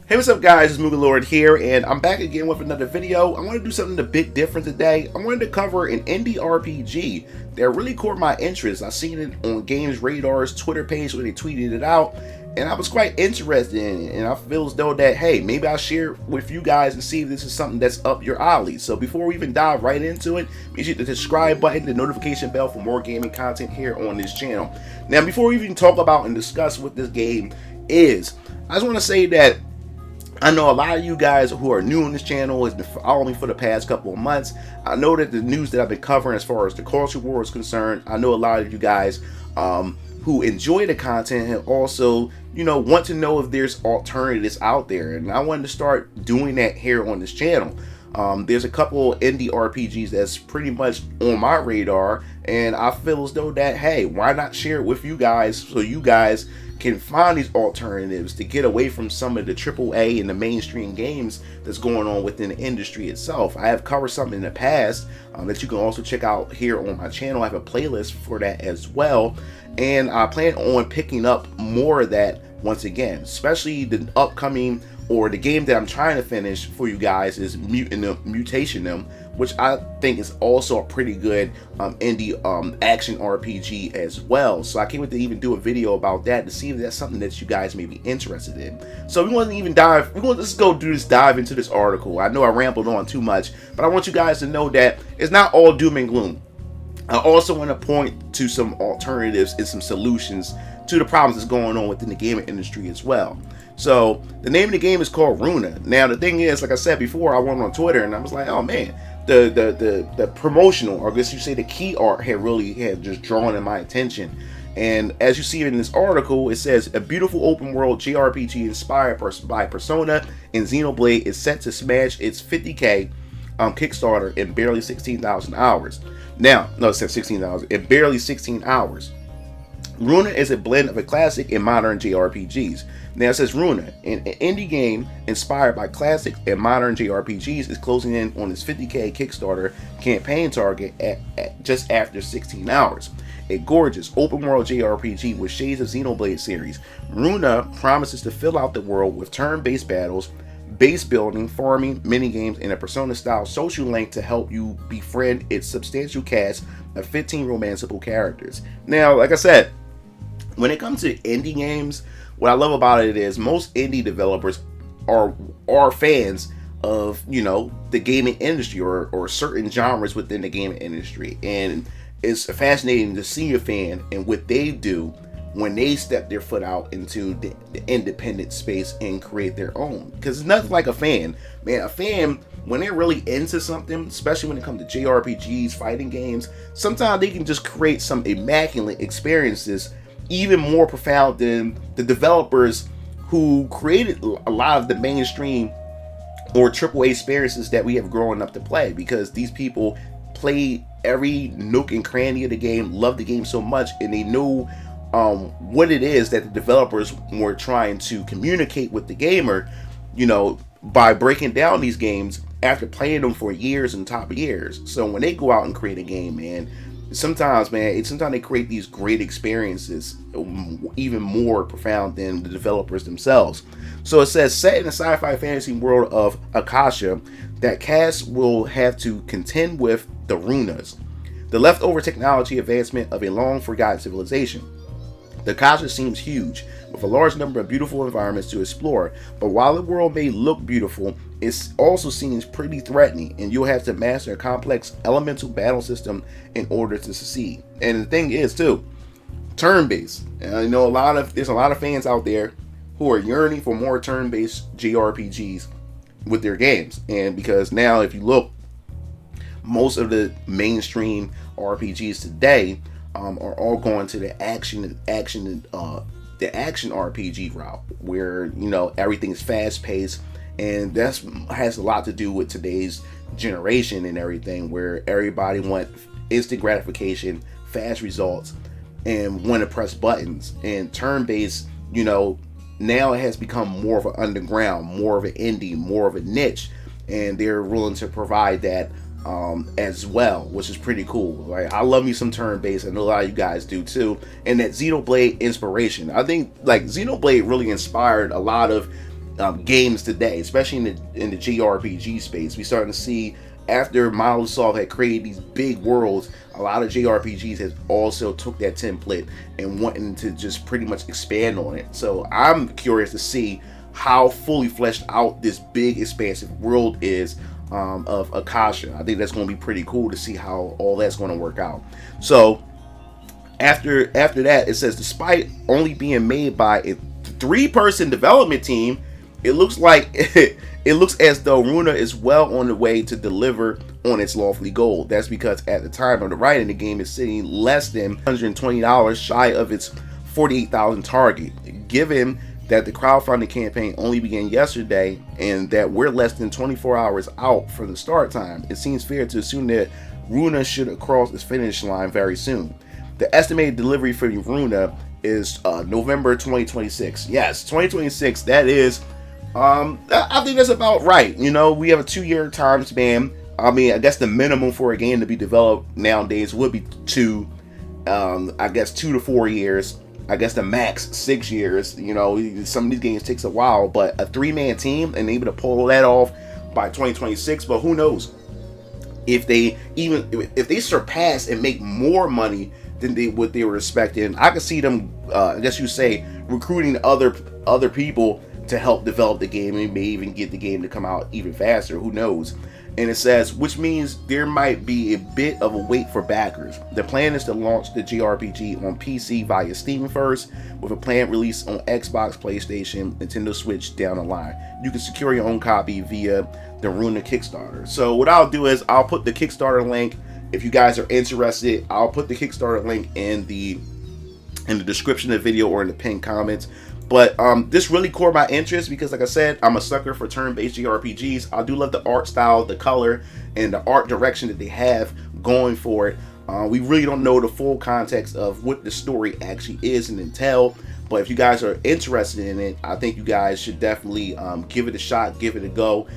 Hey, what's up guys, it's MugenLord here, and I'm back again with another video. I want to do something a bit different today. I wanted to cover an indie RPG that really caught my interest. I seen it on Games Radar's Twitter page where they tweeted it out, and I was quite interested in it, and I feel as though that, hey, maybe I'll share it with you guys and see if this is something that's up your alley. So before we even dive right into it, make sure to hit the subscribe button, the notification bell for more gaming content here on this channel. Now, before we even talk about and discuss what this game is, I just want to say that I know a lot of you guys who are new on this channel has been following me for the past couple of months. I know that the news that I've been covering as far as the culture war is concerned, I know a lot of you guys who enjoy the content and also, want to know if there's alternatives out there. And I wanted to start doing that here on this channel. There's a couple indie RPGs that's pretty much on my radar, and I feel as though that, hey, why not share it with you guys so you guys can find these alternatives to get away from some of the AAA and the mainstream games that's going on within the industry itself. I have covered something in the past that you can also check out here on my channel. I have a playlist for that as well, and I plan on picking up more of that once again, especially the upcoming or the game that I'm trying to finish for you guys is Mutation, which I think is also a pretty good indie action RPG as well. So I can't wait to even do a video about that to see if that's something that you guys may be interested in. So we want to even dive, let's go dive into this article. I know I rambled on too much, but I want you guys to know that it's not all doom and gloom. I also want to point to some alternatives and some solutions to the problems that's going on within the gaming industry as well. So the name of the game is called Runa. Now the thing is, like I said before, I went on Twitter and I was like, oh man, the promotional, or I guess you say the key art had just drawn in my attention. And as you see in this article, it says a beautiful open world JRPG inspired by Persona and Xenoblade is set to smash its 50K Kickstarter in barely 16,000 hours. Now, no, it says 16,000 in barely 16 hours. Runa is a blend of a classic and modern JRPGs. Now it says Runa, an indie game inspired by classic and modern JRPGs, is closing in on its 50K Kickstarter campaign target at just after 16 hours. A gorgeous open-world JRPG with shades of Xenoblade series, Runa promises to fill out the world with turn-based battles, base building, farming, minigames, and a Persona-style social link to help you befriend its substantial cast of 15 romanceable characters. Now, like I said, when it comes to indie games, what I love about it is most indie developers are fans of, the gaming industry or certain genres within the gaming industry. And it's fascinating to see a fan and what they do when they step their foot out into the independent space and create their own. Because it's nothing like a fan. Man, a fan, when they're really into something, especially when it comes to JRPGs, fighting games, sometimes they can just create some immaculate experiences even more profound than the developers who created a lot of the mainstream or AAA experiences that we have grown up to play, because these people played every nook and cranny of the game, loved the game so much, and they knew what it is that the developers were trying to communicate with the gamer, by breaking down these games after playing them for years and top years. So when they go out and create a game, man, sometimes they create these great experiences, even more profound than the developers themselves. So it says, set in a sci-fi fantasy world of Akasha, that cast will have to contend with the Runas, the leftover technology advancement of a long forgotten civilization. The Akasha seems huge, with a large number of beautiful environments to explore, but while the world may look beautiful, it also seems pretty threatening, and you'll have to master a complex elemental battle system in order to succeed. And the thing is, too, turn-based. I know there's a lot of fans out there who are yearning for more turn-based JRPGs with their games, and because now, if you look, most of the mainstream RPGs today are all going to the action RPG route, where everything is fast paced, and that has a lot to do with today's generation and everything, where everybody wants instant gratification, fast results, and want to press buttons. And turn based, now it has become more of an underground, more of an indie, more of a niche, and they're willing to provide that as well, which is pretty cool. Like, I love me some turn-based. I know a lot of you guys do too. And that Xenoblade inspiration, I think like Xenoblade really inspired a lot of games today, especially in the JRPG space. We're starting to see, after Microsoft had created these big worlds, a lot of JRPGs has also took that template and wanting to just pretty much expand on it. So I'm curious to see how fully fleshed out this big expansive world is of Akasha. I think that's going to be pretty cool to see how all that's going to work out. So after that, it says, despite only being made by a 3-person development team, it looks like it looks as though Runa is well on the way to deliver on its lofty goal. That's because at the time of the writing, the game is sitting less than $120 shy of its $48,000 target. Given that the crowdfunding campaign only began yesterday and that we're less than 24 hours out from the start time, it seems fair to assume that Runa should cross its finish line very soon. The estimated delivery for Runa is November 2026. Yes, 2026. That is, I think that's about right. You know, we have a 2-year time span. I mean, I guess the minimum for a game to be developed nowadays would be 2 to 4 years. I guess the max 6 years. You know, some of these games takes a while, but a 3-man team and able to pull that off by 2026. But who knows if they surpass and make more money than what they were expecting. I could see them, I guess you say, recruiting other people to help develop the game, and may even get the game to come out even faster. Who knows? And it says, which means there might be a bit of a wait for backers. The plan is to launch the JRPG on PC via Steam first, with a planned release on Xbox, PlayStation, Nintendo Switch down the line. You can secure your own copy via the Runa Kickstarter. So what I'll do is I'll put the Kickstarter link. If you guys are interested, I'll put the Kickstarter link in the description of the video or in the pinned comments. But this really caught my interest because, like I said, I'm a sucker for turn-based JRPGs. I do love the art style, the color, and the art direction that they have going for it. We really don't know the full context of what the story actually is and entail. But if you guys are interested in it, I think you guys should definitely give it a shot, give it a go.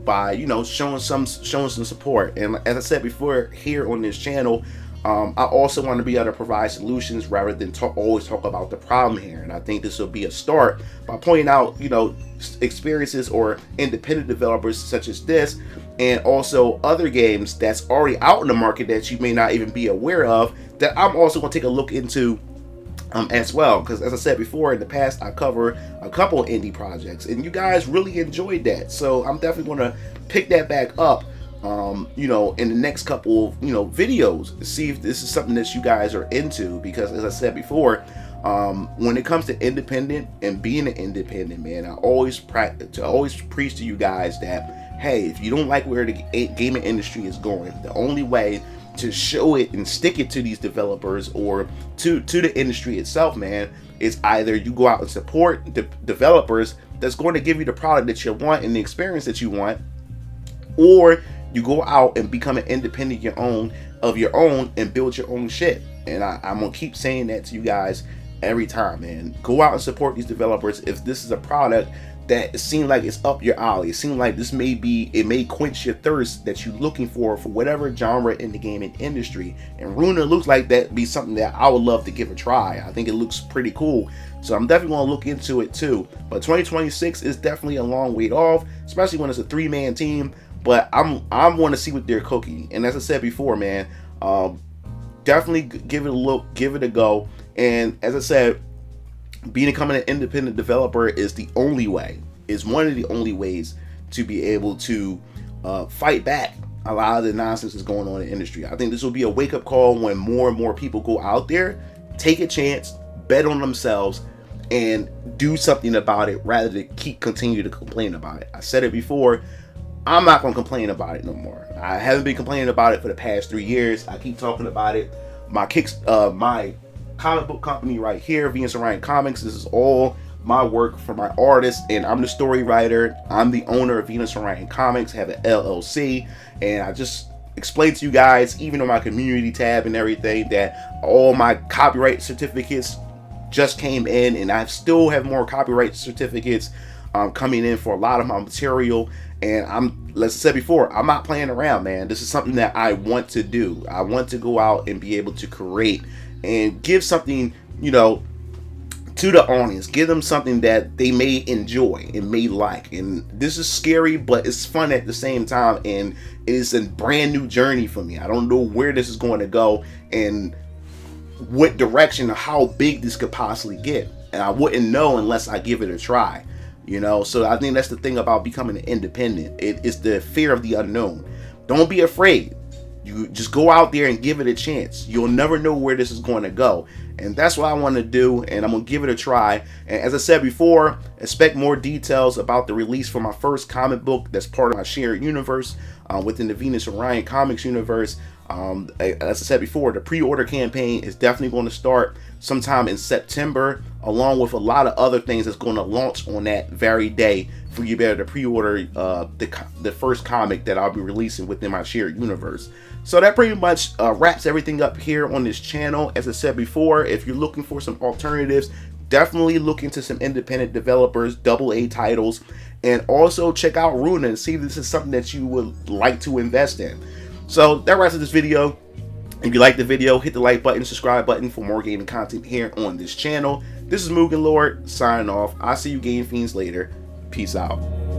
By showing some support. And as I said before, here on this channel, I also want to be able to provide solutions rather than always talk about the problem here. And I think this will be a start by pointing out experiences or independent developers such as this, and also other games that's already out in the market that you may not even be aware of, that I'm also going to take a look into as well. Because as I said before, in the past I covered a couple of indie projects and you guys really enjoyed that, so I'm definitely going to pick that back up in the next couple of videos to see if this is something that you guys are into. Because as I said before, when it comes to independent and being an independent, man, I always preach to you guys that, hey, if you don't like where the gaming industry is going, the only way to show it and stick it to these developers or to the industry itself, man, is either you go out and support the developers that's going to give you the product that you want and the experience that you want, or you go out and become an independent of your own and build your own shit. And I'm gonna keep saying that to you guys every time, man. Go out and support these developers. If this is a product that it seems like it's up your alley, it seems like this may quench your thirst that you're looking for whatever genre in the gaming industry. And Runa looks like that be something that I would love to give a try. I think it looks pretty cool, so I'm definitely going to look into it too. But 2026 is definitely a long way off, especially when it's a 3-man team. But I'm want to see what they're cooking. And as I said before, man, definitely give it a look, give it a go. And as I said, becoming an independent developer is one of the only ways to be able to fight back a lot of the nonsense that's going on in the industry. I think this will be a wake-up call when more and more people go out there, take a chance, bet on themselves, and do something about it rather than continue to complain about it. I said it before, I'm not going to complain about it no more. I haven't been complaining about it for the past 3 years. I keep talking about it. My comic book company right here, Venus Orion Comics, this is all my work for my artists, and I'm the story writer. I'm the owner of Venus Orion Comics, have an LLC, and I just explained to you guys, even on my community tab and everything, that all my copyright certificates just came in, and I still have more copyright certificates coming in for a lot of my material. And like I said before, I'm not playing around, man. This is something that I want to do. I want to go out and be able to create and give something, to to the audience. Give them something that they may enjoy and may like. And this is scary, but it's fun at the same time, and it is a brand new journey for me. I don't know where this is going to go and what direction or how big this could possibly get, and I wouldn't know unless I give it a try, you know. So I think that's the thing about becoming an independent. It is the fear of the unknown. Don't be afraid. You just go out there and give it a chance. You'll never know where this is going to go, and that's what I want to do, and I'm gonna give it a try. And as I said before, expect more details about the release for my first comic book that's part of my shared universe within the Venus Orion Comics universe. As I said before, the pre-order campaign is definitely going to start sometime in September, along with a lot of other things that's going to launch on that very day for you to be able to pre-order the first comic that I'll be releasing within my shared universe. So that pretty much wraps everything up here on this channel. As I said before, if you're looking for some alternatives, definitely look into some independent developers, AA titles, and also check out Runa and see if this is something that you would like to invest in. So that wraps up this video. If you like the video, hit the like button, subscribe button for more gaming content here on this channel. This is MugenLord signing off. I'll see you game fiends later. Peace out.